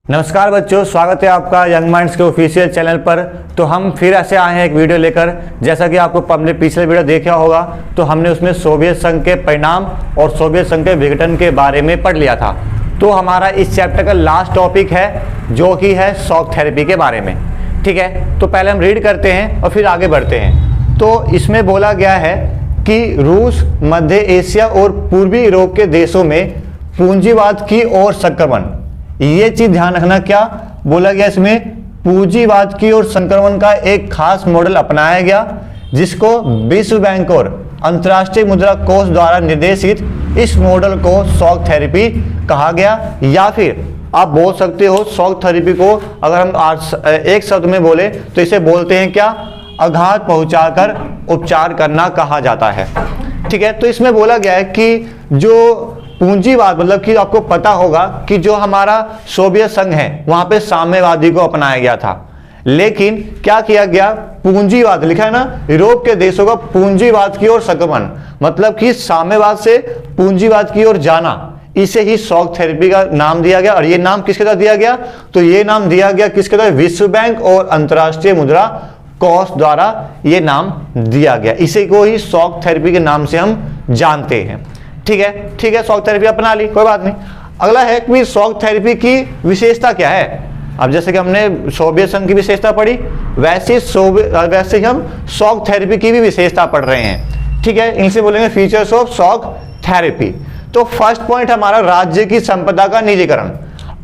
नमस्कार बच्चों, स्वागत है आपका यंग माइंड्स के ऑफिशियल चैनल पर। तो हम फिर ऐसे आए हैं एक वीडियो लेकर। जैसा कि आपको हमने पिछले वीडियो देखा होगा, तो हमने उसमें सोवियत संघ के परिणाम और सोवियत संघ के विघटन के बारे में पढ़ लिया था। तो हमारा इस चैप्टर का लास्ट टॉपिक है जो कि है शॉक थेरेपी के बारे में। ठीक है, तो पहले हम रीड करते हैं और फिर आगे बढ़ते हैं। तो इसमें बोला गया है कि रूस, मध्य एशिया और पूर्वी यूरोप के देशों में पूंजीवाद की ओर संक्रमण, ये चीज ध्यान रखना। क्या बोला गया इसमें? पूंजीवाद की ओर संक्रमण का एक खास मॉडल अपनाया गया, जिसको विश्व बैंक और अंतर्राष्ट्रीय मुद्रा कोष द्वारा निर्देशित इस मॉडल को शॉक थेरेपी कहा गया। या फिर आप बोल सकते हो शॉक थेरेपी को अगर हम एक शब्द में बोले तो इसे बोलते हैं क्या? आघात पहुंचाकर उपचार करना कहा जाता है। ठीक है, तो इसमें बोला गया है कि जो पूंजीवाद, मतलब कि आपको पता होगा कि जो हमारा सोवियत संघ है वहां पे साम्यवादी को अपनाया गया था, लेकिन क्या किया गया? पूंजीवाद लिखा है ना, यूरोप के देशों का पूंजीवाद की ओर संक्रमण, मतलब कि साम्यवाद से पूंजीवाद की ओर जाना, इसे ही शॉक थेरेपी का नाम दिया गया। और ये नाम किसके तहत दिया गया? तो ये नाम दिया गया किसके तहत? विश्व बैंक और अंतर्राष्ट्रीय मुद्रा कोष द्वारा ये नाम दिया गया। इसी को ही शॉक थेरेपी के नाम से हम जानते हैं। ठीक है, शॉक थेरेपी अपना ली, कोई बात नहीं। अगला है कि शॉक थेरेपी की विशेषता क्या है। अब जैसे कि हमने सोवियत संघ की विशेषता पढ़ी, वैसे ही हम शॉक थेरेपी की भी विशेषता पढ़ रहे हैं। ठीक है, इनसे बोलेंगे फीचर्स ऑफ शॉक थेरेपी। तो फर्स्ट पॉइंट हमारा राज्य की संपदा का निजीकरण।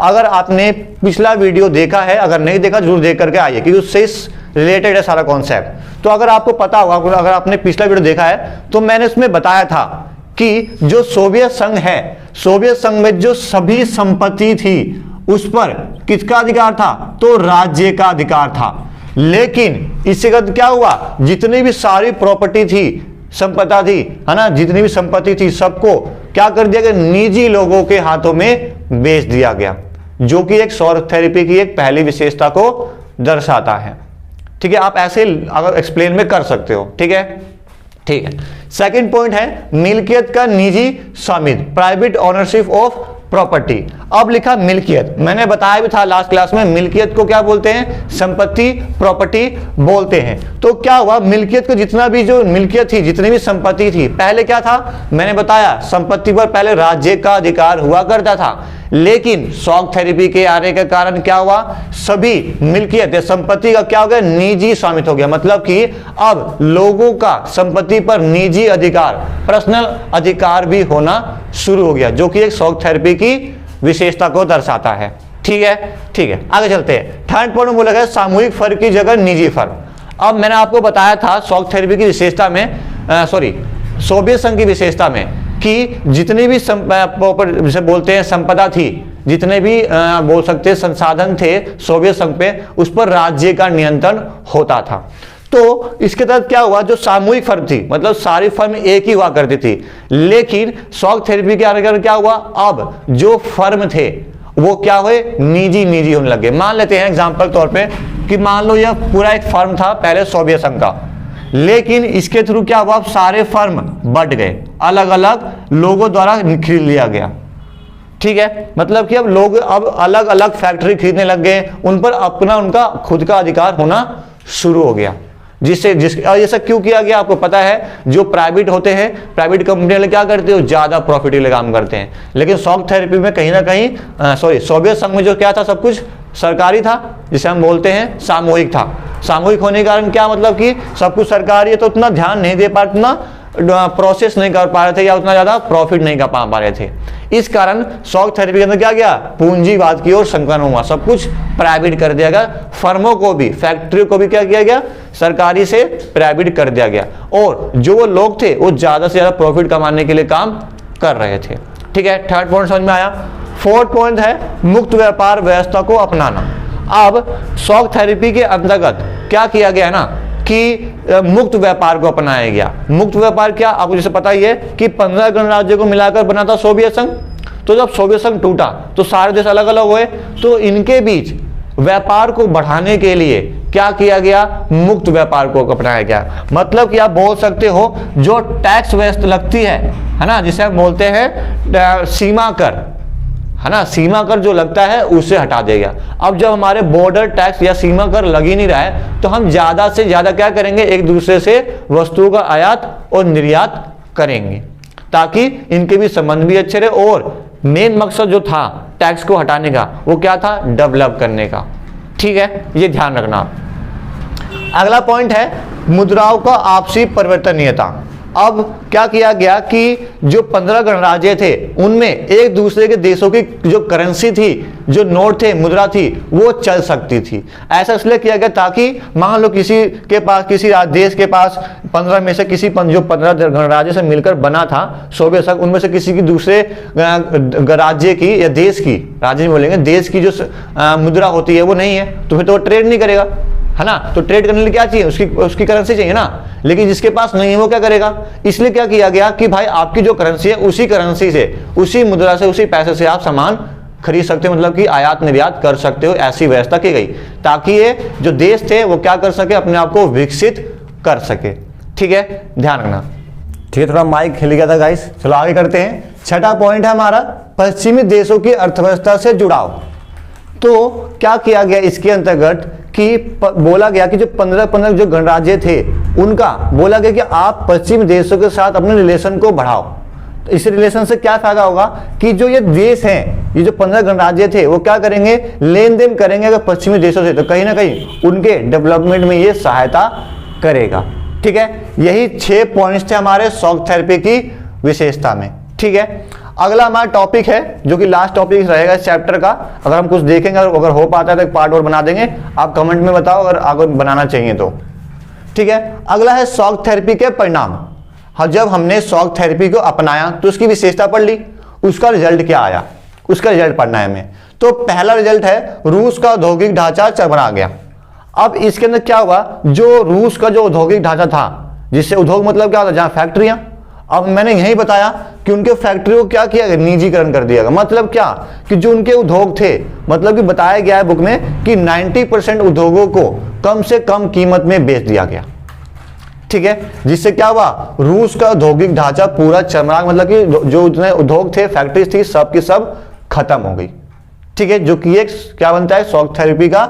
अगर आपने पिछला वीडियो देखा है, अगर नहीं देखा जरूर देख करके आइए, क्योंकि उससे रिलेटेड है सारा कॉन्सेप्ट। तो अगर आपको पता होगा, अगर आपने पिछला वीडियो देखा है तो मैंने उसमें बताया था कि जो सोवियत संघ है, सोवियत संघ में जो सभी संपत्ति थी उस पर किसका अधिकार था? तो राज्य का अधिकार था। लेकिन इससे क्या हुआ? जितनी भी सारी प्रॉपर्टी थी, संपदा थी, है ना, जितनी भी संपत्ति थी, सबको क्या कर दिया गया? निजी लोगों के हाथों में बेच दिया गया, जो कि एक शॉक थेरेपी की एक पहली विशेषता को दर्शाता है। ठीक है, आप ऐसे अगर एक्सप्लेन में कर सकते हो। ठीक है। सेकंड पॉइंट है मिल्कियत का निजी स्वामित्व, प्राइवेट ओनरशिप ऑफ प्रॉपर्टी। अब लिखा मिल्कियत, मैंने बताया भी था लास्ट क्लास में, मिल्कियत को क्या बोलते हैं? संपत्ति, प्रॉपर्टी बोलते हैं। तो क्या हुआ? मिल्कियत को जितना भी जो मिल्कियत थी, जितनी भी संपत्ति थी, पहले क्या था? मैंने बताया संपत्ति पर पहले राज्य का अधिकार हुआ करता था, लेकिन शॉक थेरेपी के आने के कारण क्या हुआ? सभी मिल्कियत या संपत्ति का क्या हो गया? निजी स्वामित्व हो गया। मतलब कि अब लोगों का संपत्ति पर निजी अधिकार, पर्सनल अधिकार भी होना शुरू हो गया, जो कि एक शॉक थेरेपी की विशेषता को दर्शाता है। ठीक है, आगे चलते हैं। थर्ड पॉइंट में बोला गया सामूहिक फर्म की जगह निजी फर्म। अब मैंने आपको बताया था शॉक थेरेपी की विशेषता में, सोवियत संघ की विशेषता में, कि जितनी भी जैसे बोलते हैं संपदा थी, जितने भी बोल सकते हैं संसाधन थे सोवियत संघ पे, उस पर राज्य का नियंत्रण होता था। तो इसके तहत क्या हुआ? जो सामूहिक फर्म थी, मतलब सारी फर्म एक ही हुआ करती थी, लेकिन शॉक थेरेपी के आने के क्या हुआ? अब जो फर्म थे वो क्या हुए? निजी होने लगे। मान लेते हैं एग्जाम्पल तौर पे कि मान लो यह पूरा एक फर्म था पहले सोवियत संघ का, लेकिन इसके थ्रू क्या हुआ? अब सारे फर्म बढ़ गए, अलग अलग लोगों द्वारा खरीद लिया गया। ठीक है, मतलब कि अब लोग अब अलग अलग फैक्ट्री खरीदने लग गए, उन पर अपना उनका खुद का अधिकार होना शुरू हो गया। ये सब क्यों किया गया? आपको पता है, जो प्राइवेट होते हैं, प्राइवेट कंपनी वाले क्या करते हैं? ज्यादा प्रॉफिट के लिए काम करते हैं। लेकिन शॉक थेरेपी में कहीं ना कहीं सोवियत संघ में जो क्या था, सब कुछ सरकारी था, जिसे हम बोलते हैं सामूहिक था। सामूहिक होने के कारण क्या, मतलब कि सब कुछ सरकारी है तो उतना ध्यान नहीं दे पा रहे, उतना प्रोसेस नहीं कर पा रहे थे, या उतना ज्यादा प्रॉफिट नहीं कर पा रहे थे। इस कारण शॉक थेरेपी के अंदर क्या गया? पूंजीवाद की ओर संक्रमण हुआ, सब कुछ प्राइवेट कर दिया गया। फर्मों को भी, फैक्ट्रियों को भी क्या किया गया? सरकारी से प्राइवेट कर दिया गया, और जो वो लोग थे वो ज्यादा से ज्यादा प्रॉफिट कमाने के लिए काम कर रहे थे। ठीक है, थर्ड पॉइंट समझ में आया। फोर्थ पॉइंट है मुक्त व्यापार व्यवस्था को अपनाना। अब शॉक थेरेपी के अंतर्गत क्या किया गया ना कि मुक्त व्यापार को अपनाया गया। मुक्त व्यापार क्या? आपको जैसे पता ही है कि 15 गणराज्यों को मिलाकर बना था सोवियत संघ। तो जब सोवियत संघ टूटा तो सारे देश अलग अलग हुए, तो इनके बीच व्यापार को बढ़ाने के लिए क्या किया गया? मुक्त व्यापार को अपनाया गया। मतलब कि आप बोल सकते हो जो टैक्स व्यवस्था लगती है ना, जिसे हम बोलते हैं सीमा कर, है ना, सीमा कर जो लगता है उसे हटा देगा। अब जब हमारे बॉर्डर टैक्स या सीमा कर लग ही नहीं रहा है तो हम ज्यादा से ज्यादा क्या करेंगे, एक दूसरे से वस्तुओं का आयात और निर्यात करेंगे, ताकि इनके भी संबंध भी अच्छे रहे। और मेन मकसद जो था टैक्स को हटाने का वो क्या था, डेवलप करने का। ठीक है, ये ध्यान रखना। अगला पॉइंट है मुद्राओं का आपसी परिवर्तनीयता। अब क्या किया गया कि जो 15 गणराज्य थे उनमें एक दूसरे के देशों की जो करेंसी थी, जो नोट थे, मुद्रा थी, वो चल सकती थी। ऐसा इसलिए किया गया ताकि मान लो किसी के पास, किसी देश के पास 15 में से किसी जो 15 गणराज्य से मिलकर बना था सोवियत संघ, उनमें से किसी की दूसरे राज्य की या देश की, राज्य नहीं बोलेंगे, देश की जो मुद्रा होती है वो नहीं है, तो फिर तो वो ट्रेड नहीं करेगा, है ना। तो ट्रेड करने के लिए क्या चाहिए, उसकी करेंसी चाहिए ना। लेकिन जिसके पास नहीं है वो क्या करेगा, इसलिए क्या किया गया कि भाई आपकी जो करेंसी है उसी करेंसी से, उसी मुद्रा से, उसी पैसे से आप सामान खरीद सकते हो, मतलब कि आयात निर्यात कर सकते हो। ऐसी व्यवस्था की गई ताकि ये जो देश थे वो क्या कर सके, अपने आप को विकसित कर सके। ठीक है, ध्यान रखना। ठीक है, थोड़ा माइक हिल गया था गाइस, चलो आगे करते हैं। छठा पॉइंट है हमारा पश्चिमी देशों की अर्थव्यवस्था से जुड़ाव। तो क्या किया गया इसके अंतर्गत कि बोला गया कि जो 15 जो गणराज्य थे उनका बोला गया कि आप पश्चिमी देशों के साथ अपने रिलेशन को बढ़ाओ। तो इस रिलेशन से क्या फायदा होगा कि जो ये देश हैं, ये जो 15 गणराज्य थे वो क्या करेंगे, लेन देन करेंगे अगर पश्चिमी देशों से, तो कहीं ना कहीं उनके डेवलपमेंट में ये सहायता करेगा। ठीक है, यही 6 पॉइंट्स थे हमारे शॉक थेरेपी की विशेषता में। ठीक है, अगला हमारा टॉपिक है जो कि लास्ट टॉपिक रहेगा इस चैप्टर का। अगर हम कुछ देखेंगे, अगर हो पाता है तो एक पार्ट और बना देंगे, आप कमेंट में बताओ अगर आगे बनाना चाहिए तो। ठीक है, अगला है शॉक थेरेपी के परिणाम। हाँ, जब हमने शॉक थेरेपी को अपनाया तो उसकी विशेषता पढ़ ली, उसका रिजल्ट क्या आया, उसका रिजल्ट पढ़ना है हमें। तो पहला रिजल्ट है रूस का औद्योगिक ढांचा चरमरा गया। अब इसके अंदर क्या हुआ, जो रूस का जो औद्योगिक ढांचा था, जिससे उद्योग मतलब क्या होता है, जहां फैक्ट्रियां, अब मैंने यही बताया कि उनके फैक्ट्री को क्या किया गया, निजीकरण कर दिया गया। मतलब क्या कि जो उनके उद्योग थे, मतलब कि बताया गया है बुक में कि 90% उद्योगों को कम से कम कीमत में बेच दिया गया। ठीक है, जिससे क्या हुआ, रूस का औद्योगिक ढांचा पूरा चरमरा, मतलब कि जो उतने उद्योग थे, फैक्ट्रीज थी, सब की सब खत्म हो गई। ठीक है, जो कि एक क्या बनता है, शॉक थेरेपी का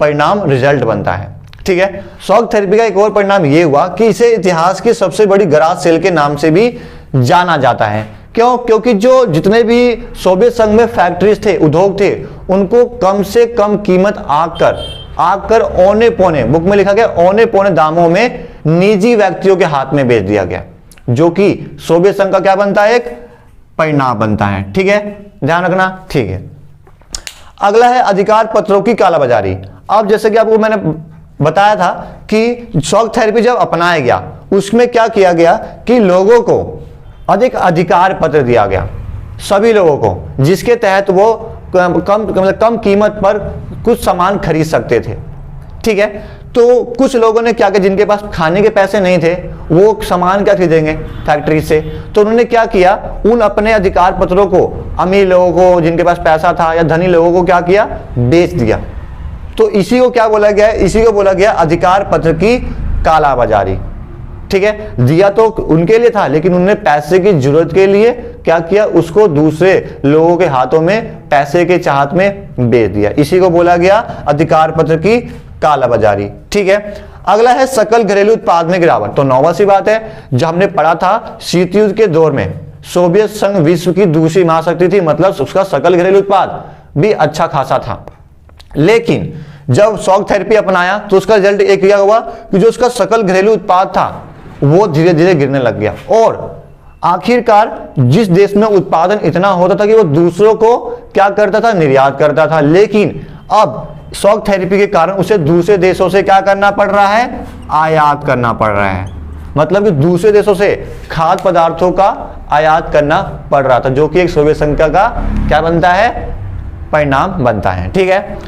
परिणाम, रिजल्ट बनता है। ठीक है, शॉक थेरेपी का एक और परिणाम यह हुआ कि इसे इतिहास की सबसे बड़ी गराज सेल के नाम से भी जाना जाता है। क्यों, क्योंकि जो जितने भी सोवियत संघ में फैक्ट्रीज थे, उद्योग थे, उनको कम से कम कीमत आकर औने पौने, बुक में लिखा गया औने पौने दामों में निजी व्यक्तियों के हाथ में बेच दिया गया, जो कि सोवियत संघ का क्या बनता है, एक परिणाम बनता है। ठीक है, ध्यान रखना। ठीक है, अगला है अधिकार पत्रों की कालाबाजारी। अब जैसे कि आपको मैंने बताया था कि शॉक थेरेपी जब अपनाया गया उसमें क्या किया गया कि लोगों को अधिक अधिकार पत्र दिया गया, सभी लोगों को, जिसके तहत वो कम कीमत पर कुछ सामान खरीद सकते थे। ठीक है, तो कुछ लोगों ने क्या किया, जिनके पास खाने के पैसे नहीं थे, वो सामान क्या खरीदेंगे फैक्ट्री से, तो उन्होंने क्या किया, उन अपने अधिकार पत्रों को अमीर लोगों को, जिनके पास पैसा था, या धनी लोगों को क्या किया, बेच दिया। तो इसी को क्या बोला गया, इसी को बोला गया अधिकार पत्र की कालाबाजारी। ठीक है, दिया तो उनके लिए था, लेकिन उन्होंने पैसे की जरूरत के लिए क्या किया, उसको दूसरे लोगों के हाथों में पैसे के चाहत में बेच दिया। इसी को बोला गया अधिकार पत्र की कालाबाजारी। ठीक है, अगला है सकल घरेलू उत्पाद में गिरावट। तो नौवां सी बात है, जो हमने पढ़ा था शीत युद्ध के दौर में सोवियत संघ विश्व की दूसरी महाशक्ति थी, मतलब उसका सकल घरेलू उत्पाद भी अच्छा खासा था। लेकिन जब शॉक थेरेपी अपनाया तो उसका रिजल्ट एक क्या हुआ कि जो उसका सकल घरेलू उत्पाद था वो धीरे धीरे गिरने लग गया, और आखिरकार जिस देश में उत्पादन इतना होता था कि वो दूसरों को क्या करता था, निर्यात करता था। लेकिन अब शॉक थेरेपी के कारण उसे दूसरे देशों से क्या करना पड़ रहा है, आयात करना पड़ रहा है। मतलब कि दूसरे देशों से खाद्य पदार्थों का आयात करना पड़ रहा था, जो कि एक सोवियत संघ का क्या बनता है, परिणाम बनता है। ठीक है,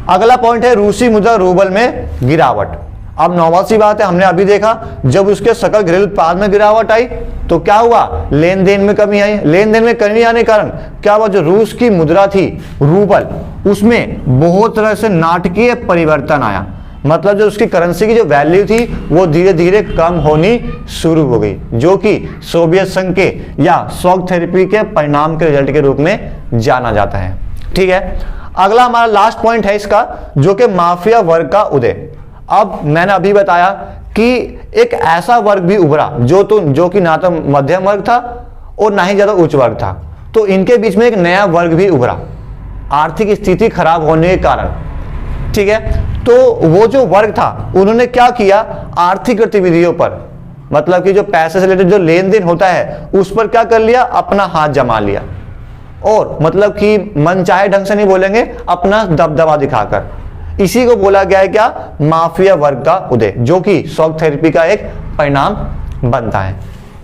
अगला पॉइंट है रूसी मुद्रा रूबल में गिरावट। अब नौवां सी बात है, हमने अभी देखा जब उसके सकल घरेलू उत्पाद में गिरावट आई तो क्या हुआ, लेन देन में कमी आई। लेन देन में कमी आने के कारण क्या हुआ, जो रूस की मुद्रा थी रूबल, उसमें बहुत तरह से नाटकीय परिवर्तन आया। मतलब जो उसकी करेंसी की जो वैल्यू थी वो धीरे धीरे कम होनी शुरू हो गई, जो कि सोवियत संघ के या शॉक थेरेपी के परिणाम के रिजल्ट के रूप में जाना जाता है। ठीक है, अगला हमारा लास्ट पॉइंट है इसका, जो कि माफिया वर्ग का उदय। अब मैंने अभी बताया कि एक ऐसा वर्ग भी उभरा जो कि ना तो मध्यम वर्ग था और ना ही ज्यादा उच्च वर्ग था, तो इनके बीच में एक नया वर्ग भी उभरा आर्थिक स्थिति खराब होने के कारण। ठीक है, तो वो जो वर्ग था उन्होंने क्या किया, आर्थिक गतिविधियों पर, मतलब कि जो पैसे से रिलेटेड जो लेन देन होता है उस पर क्या कर लिया, अपना हाथ जमा लिया, और मतलब कि मनचाहे ढंग से नहीं बोलेंगे, अपना दबदबा दिखाकर। इसी को बोला गया है क्या, माफिया वर्ग का उदय, जो कि शॉक थेरेपी का एक परिणाम बनता है।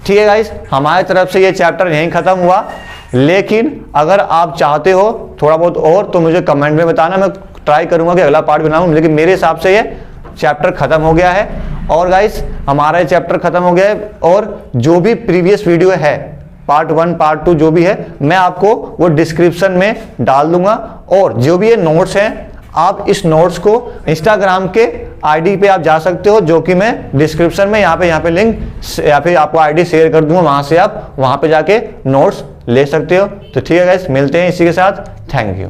ठीक है गाइस, हमारी तरफ से ये चैप्टर यहीं खत्म हुआ, लेकिन अगर आप चाहते हो थोड़ा बहुत और तो मुझे कमेंट में बताना, मैं ट्राई करूंगा कि अगला पार्ट बनाऊं, लेकिन मेरे हिसाब से ये चैप्टर खत्म हो गया है। और गाइस हमारा ये चैप्टर खत्म हो गया है, और जो भी प्रीवियस वीडियो है पार्ट 1 पार्ट 2 जो भी है मैं आपको वो डिस्क्रिप्शन में डाल दूंगा, और जो भी ये नोट्स हैं आप इस नोट्स को इंस्टाग्राम के आईडी पे आप जा सकते हो, जो कि मैं डिस्क्रिप्शन में यहाँ पे लिंक या फिर आपको आईडी शेयर कर दूंगा, वहां से आप वहां पे जाके नोट्स ले सकते हो। तो ठीक है गाइस, मिलते हैं इसी के साथ, थैंक यू।